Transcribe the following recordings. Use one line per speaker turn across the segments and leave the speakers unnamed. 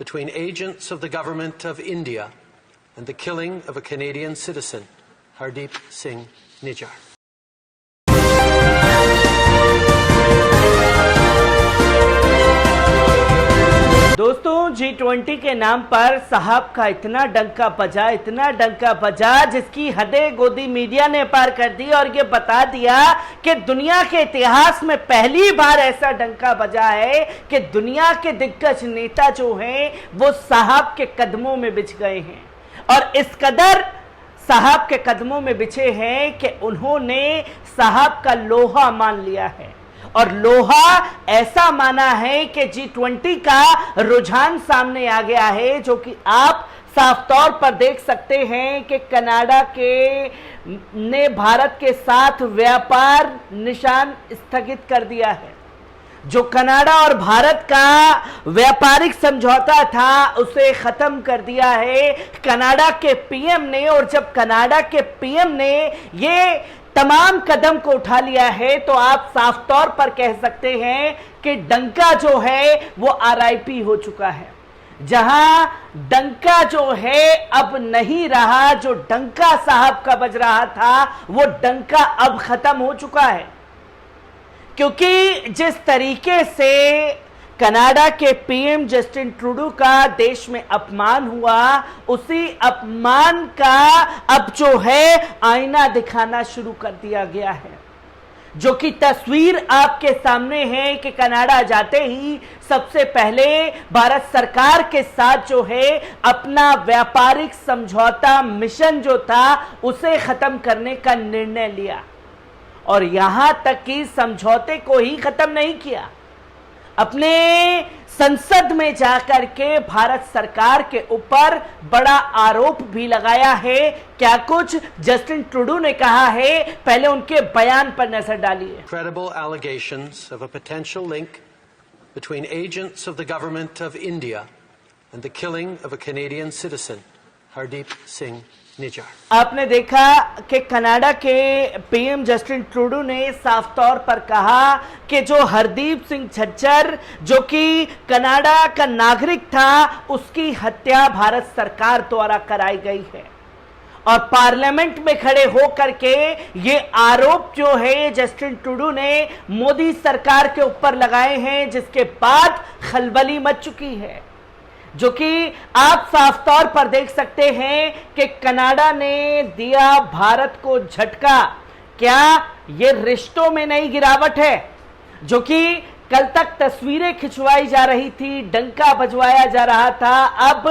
between agents of the government of India and the killing of a Canadian citizen, Hardeep Singh Nijjar.
दोस्तों, G20 के नाम पर साहब का इतना डंका बजा जिसकी हदें गोदी मीडिया ने पार कर दी और ये बता दिया कि दुनिया के इतिहास में पहली बार ऐसा डंका बजा है कि दुनिया के दिग्गज नेता जो हैं वो साहब के कदमों में बिछ गए हैं और इस कदर साहब के कदमों में बिछे हैं कि उन्होंने साहब का लोहा मान लिया है और लोहा ऐसा माना है कि G20 का रुझान सामने आ गया है, जो कि आप साफ तौर पर देख सकते हैं कि कनाडा ने भारत के साथ व्यापार निशान स्थगित कर दिया है। जो कनाडा और भारत का व्यापारिक समझौता था उसे खत्म कर दिया है कनाडा के पीएम ने। और जब कनाडा के पीएम ने ये तमाम कदम को उठा लिया है तो आप साफ तौर पर कह सकते हैं कि डंका जो है वो RIP हो चुका है। जहां डंका जो है अब नहीं रहा, जो डंका साहब का बज रहा था वो डंका अब खत्म हो चुका है, क्योंकि जिस तरीके से कनाडा के पीएम जस्टिन ट्रूडो का देश में अपमान हुआ, उसी अपमान का अब जो है आईना दिखाना शुरू कर दिया गया है। जो कि तस्वीर आपके सामने है कि कनाडा जाते ही सबसे पहले भारत सरकार के साथ जो है अपना व्यापारिक समझौता मिशन जो था उसे खत्म करने का निर्णय लिया और यहां तक कि समझौते को ही खत्म नहीं किया, अपने संसद में जाकर के भारत सरकार के ऊपर बड़ा आरोप भी लगाया है। क्या कुछ जस्टिन ट्रूडो ने कहा है, पहले उनके बयान पर नजर डालिए।
Credible allegations of a potential link between agents of the government of India and the killing of a Canadian citizen, Hardeep Singh Nijjar.
आपने देखा कि कनाडा के पीएम जस्टिन ट्रूडो ने साफ तौर पर कहा कि जो हरदीप सिंह झज्जर जो कि कनाडा का नागरिक था, उसकी हत्या भारत सरकार द्वारा कराई गई है और पार्लियामेंट में खड़े होकर के ये आरोप जो है जस्टिन ट्रूडो ने मोदी सरकार के ऊपर लगाए हैं, जिसके बाद खलबली मच चुकी है। जो कि आप साफ तौर पर देख सकते हैं कि कनाडा ने दिया भारत को झटका। क्या ये रिश्तों में नई गिरावट है? जो कि कल तक तस्वीरें खिंचवाई जा रही थी, डंका बजवाया जा रहा था, अब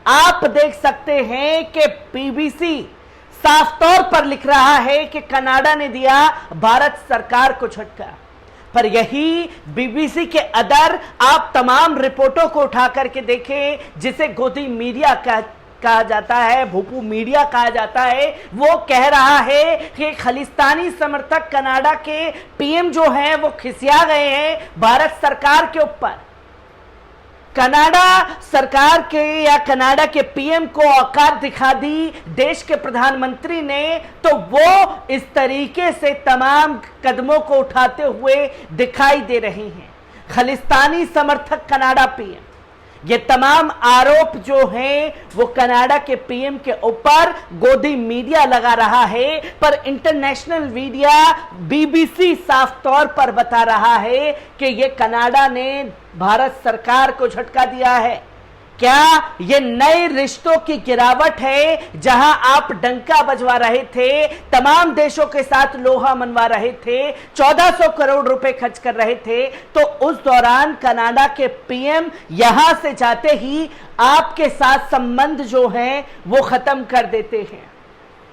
आप देख सकते हैं कि BBC साफ तौर पर लिख रहा है कि कनाडा ने दिया भारत सरकार को झटका। पर यही BBC के अदर आप तमाम रिपोर्टों को उठा करके देखें, जिसे गोदी मीडिया कहा जाता है, भूपू मीडिया कहा जाता है, वो कह रहा है कि खालिस्तानी समर्थक कनाडा के पीएम जो हैं वो खिसिया गए हैं भारत सरकार के ऊपर। कनाडा सरकार के या कनाडा के पीएम को औकात दिखा दी देश के प्रधानमंत्री ने, तो वो इस तरीके से तमाम कदमों को उठाते हुए दिखाई दे रहे हैं। खालिस्तानी समर्थक कनाडा पीएम, ये तमाम आरोप जो हैं वो कनाडा के पीएम के ऊपर गोदी मीडिया लगा रहा है, पर इंटरनेशनल मीडिया BBC साफ तौर पर बता रहा है कि ये कनाडा ने भारत सरकार को झटका दिया है। क्या ये नए रिश्तों की गिरावट है? जहां आप डंका बजवा रहे थे, तमाम देशों के साथ लोहा मनवा रहे थे, 1400 करोड़ रुपए खर्च कर रहे थे, तो उस दौरान कनाडा के पीएम यहां से जाते ही आपके साथ संबंध जो हैं वो खत्म कर देते हैं।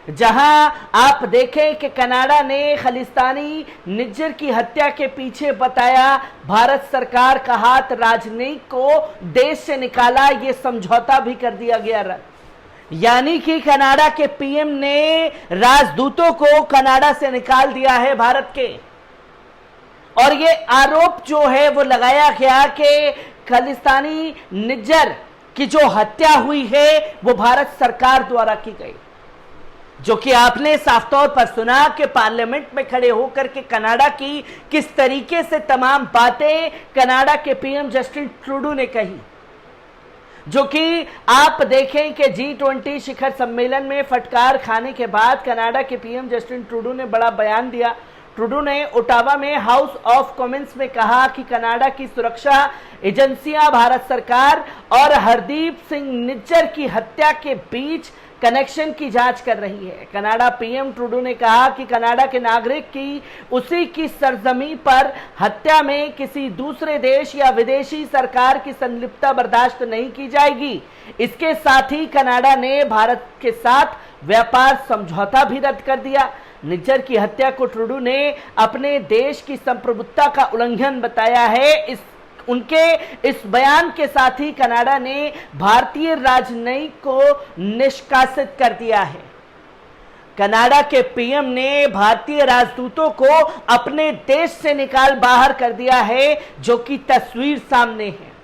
जहां आप देखें कि कनाडा ने खालिस्तानी निज्जर की हत्या के पीछे बताया भारत सरकार का हाथ, राजनयिक को देश से निकाला, ये समझौता भी कर दिया गया रद्द। यानी कि कनाडा के पीएम ने राजदूतों को कनाडा से निकाल दिया है भारत के, और ये आरोप जो है वो लगाया गया कि खालिस्तानी निज्जर की जो हत्या हुई है वो भारत सरकार द्वारा की गई। जो कि आपने साफ तौर पर सुना कि पार्लियामेंट में खड़े होकर के कनाडा की किस तरीके से तमाम बातें कनाडा के पीएम जस्टिन ट्रूडो ने कही। जो कि आप देखें कि G20 शिखर सम्मेलन में फटकार खाने के बाद कनाडा के पीएम जस्टिन ट्रूडो ने बड़ा बयान दिया। ट्रूडो ने ओटावा में हाउस ऑफ कॉमन्स में कहा कि कनाडा की सुरक्षा एजेंसियां भारत सरकार और हरदीप सिंह निज्जर की हत्या के बीच कनेक्शन की जांच कर रही है। कनाडा पीएम ट्रूडो ने कहा कि कनाडा के नागरिक की उसी की सरजमी पर हत्या में किसी दूसरे देश या विदेशी सरकार की संलिप्तता बर्दाश्त नहीं की जाएगी। इसके साथ ही कनाडा ने भारत के साथ व्यापार समझौता भी रद्द कर दिया। निज्जर की हत्या को ट्रूडो ने अपने देश की संप्रभुता का उल्लंघन बताया है। उनके इस बयान के साथ ही कनाडा ने भारतीय राजनयिक को निष्कासित कर दिया है। कनाडा के पीएम ने भारतीय राजदूतों को अपने देश से निकाल बाहर कर दिया है, जो कि तस्वीर सामने है,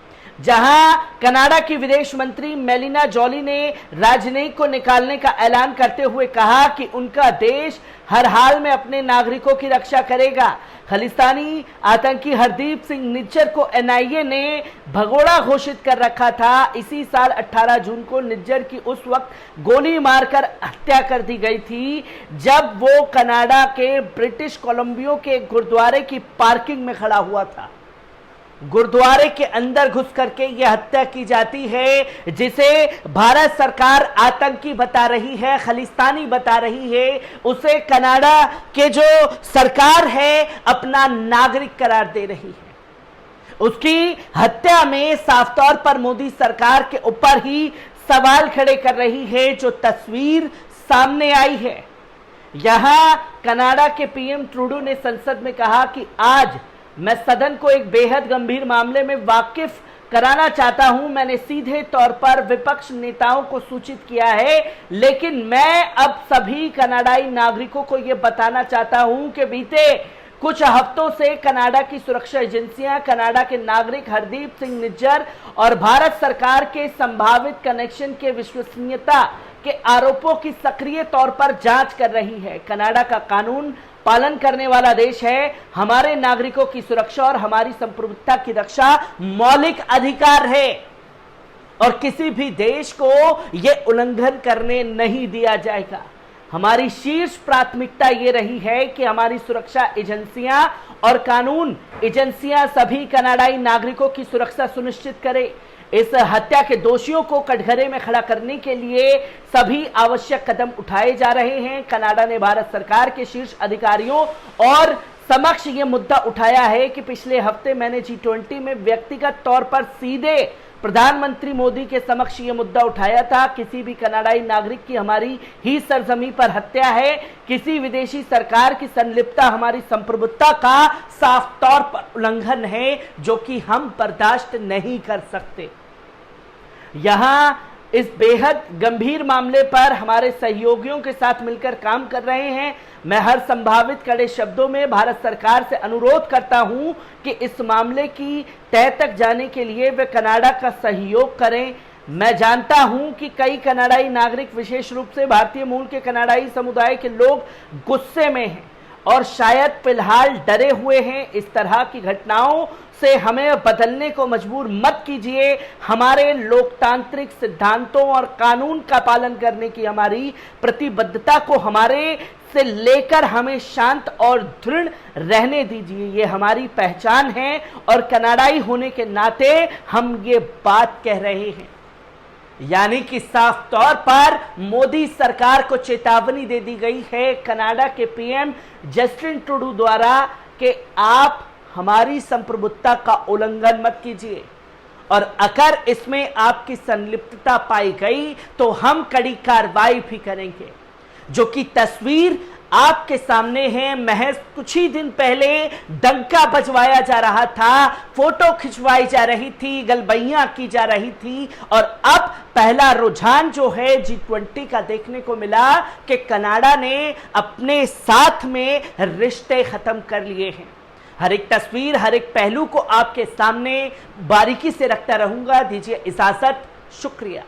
जहां कनाडा की विदेश मंत्री मेलिना जॉली ने राजनयिक को निकालने का ऐलान करते हुए कहा कि उनका देश हर हाल में अपने नागरिकों की रक्षा करेगा। खालिस्तानी आतंकी हरदीप सिंह निज्जर को एनआईए ने भगोड़ा घोषित कर रखा था। इसी साल 18 जून को निज्जर की उस वक्त गोली मारकर हत्या कर दी गई थी, जब वो कनाडा के ब्रिटिश कोलंबिया के गुरुद्वारे की पार्किंग में खड़ा हुआ था। गुरुद्वारे के अंदर घुस करके यह हत्या की जाती है, जिसे भारत सरकार आतंकी बता रही है, खालिस्तानी बता रही है। उसे कनाडा के जो सरकार है अपना नागरिक करार दे रही है। उसकी हत्या में साफ तौर पर मोदी सरकार के ऊपर ही सवाल खड़े कर रही है, जो तस्वीर सामने आई है। यहां कनाडा के पीएम ट्रूडो ने संसद में कहा कि आज मैं सदन को एक बेहद गंभीर मामले में वाकिफ कराना चाहता हूं। मैंने सीधे तौर पर विपक्ष नेताओं को सूचित किया है, लेकिन मैं अब सभी कनाडाई नागरिकों को यह बताना चाहता हूं कि बीते कुछ हफ्तों से कनाडा की सुरक्षा एजेंसियां कनाडा के नागरिक हरदीप सिंह निज्जर और भारत सरकार के संभावित कनेक्शन के विश्वसनीयता के आरोपों की सक्रिय तौर पर जांच कर रही है। कनाडा का कानून पालन करने वाला देश है। हमारे नागरिकों की सुरक्षा और हमारी संप्रभुता की रक्षा मौलिक अधिकार है और किसी भी देश को यह उल्लंघन करने नहीं दिया जाएगा। हमारी शीर्ष प्राथमिकता ये रही है कि हमारी सुरक्षा एजेंसियां और कानून एजेंसियां सभी कनाडाई नागरिकों की सुरक्षा सुनिश्चित करें। इस हत्या के दोषियों को कटघरे में खड़ा करने के लिए सभी आवश्यक कदम उठाए जा रहे हैं। कनाडा ने भारत सरकार के शीर्ष अधिकारियों और समक्ष ये मुद्दा उठाया है कि पिछले हफ्ते मैंने G20 में व्यक्तिगत तौर पर सीधे प्रधानमंत्री मोदी के समक्ष ये मुद्दा उठाया था। किसी भी कनाडाई नागरिक की हमारी ही सरजमी पर हत्या है, किसी विदेशी सरकार की संलिप्तता हमारी संप्रभुता का साफ तौर पर उल्लंघन है, जो कि हम बर्दाश्त नहीं कर सकते। यहां इस बेहद गंभीर मामले पर हमारे सहयोगियों के साथ मिलकर काम कर रहे हैं। मैं हर संभावित कड़े शब्दों में भारत सरकार से अनुरोध करता हूं कि इस मामले की तह तक जाने के लिए वे कनाडा का सहयोग करें। मैं जानता हूं कि कई कनाडाई नागरिक, विशेष रूप से भारतीय मूल के कनाडाई समुदाय के लोग गुस्से में हैं और शायद फिलहाल डरे हुए हैं। इस तरह की घटनाओं से हमें बदलने को मजबूर मत कीजिए। हमारे लोकतांत्रिक सिद्धांतों और कानून का पालन करने की हमारी प्रतिबद्धता को हमारे से लेकर हमें शांत और दृढ़ रहने दीजिए। ये हमारी पहचान है और कनाडाई होने के नाते हम ये बात कह रहे हैं। यानी कि साफ तौर पर मोदी सरकार को चेतावनी दे दी गई है कनाडा के पीएम जस्टिन ट्रूडो द्वारा कि आप हमारी संप्रभुता का उल्लंघन मत कीजिए और अगर इसमें आपकी संलिप्तता पाई गई तो हम कड़ी कार्रवाई भी करेंगे। जो कि तस्वीर आपके सामने है। महज कुछ ही दिन पहले डंका बजवाया जा रहा था, फोटो खिंचवाई जा रही थी, गलबैयां की जा रही थी और अब पहला रुझान जो है G20 का देखने को मिला कि कनाडा ने अपने साथ में रिश्ते खत्म कर लिए हैं। हर एक तस्वीर, हर एक पहलू को आपके सामने बारीकी से रखता रहूंगा। दीजिए इजाजत, शुक्रिया।